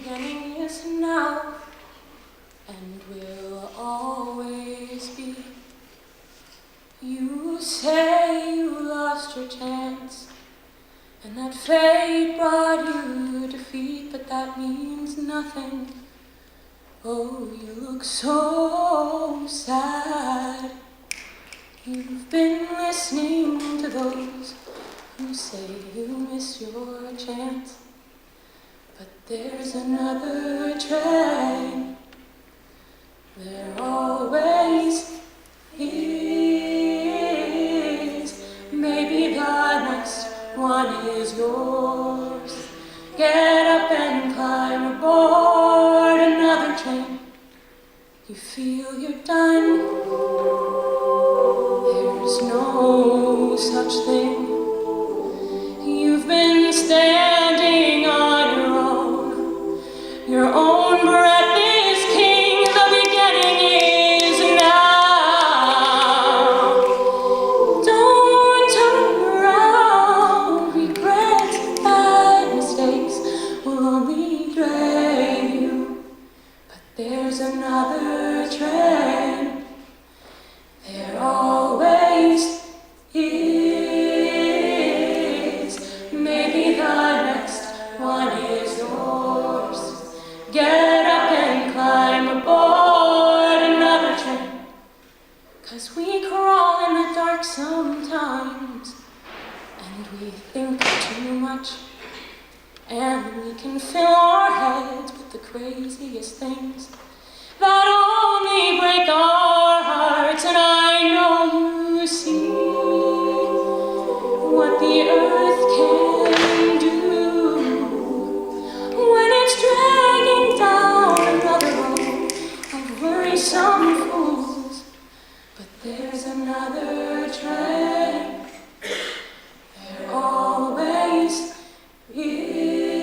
beginning is now and will always be. You say you lost your chance and that fate brought you defeat, but that means nothing. Oh, you look so sad. You've been listening to those who say you miss your chance, but there's another train. There always is. Maybe the next one is yours. Get up and climb aboard another train. You feel you're done. There's no such thing. You've been standing on your own breath is king. The beginning is now. Don't turn around. Regrets and bad mistakes will only drain you. But there's another train. There always is. Maybe the next one is yours. Get up and climb aboard another train. 'Cause we crawl in the dark sometimes, and we think too much, and we can fill our heads with the craziest things that only break our hearts. And I know you see what the earth can do when it's dragging down another row of worrisome fools. But there's another train. There always is.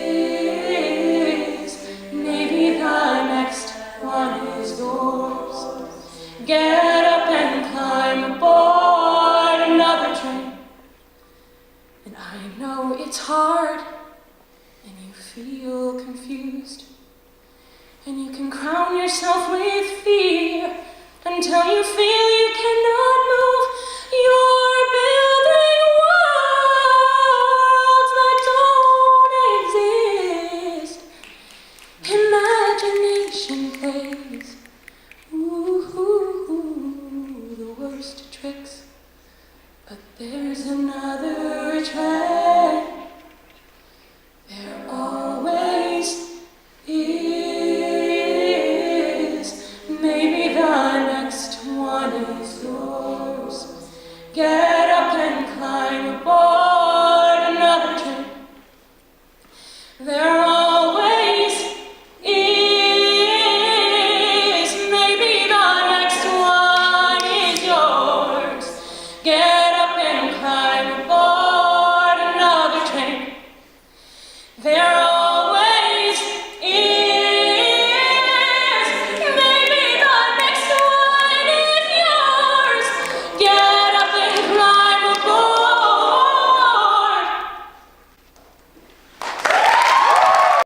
Maybe the next one is yours. Get up and climb aboard another train. And I know it's hard, and you feel confused, and you can crown yourself with fear until you feel you cannot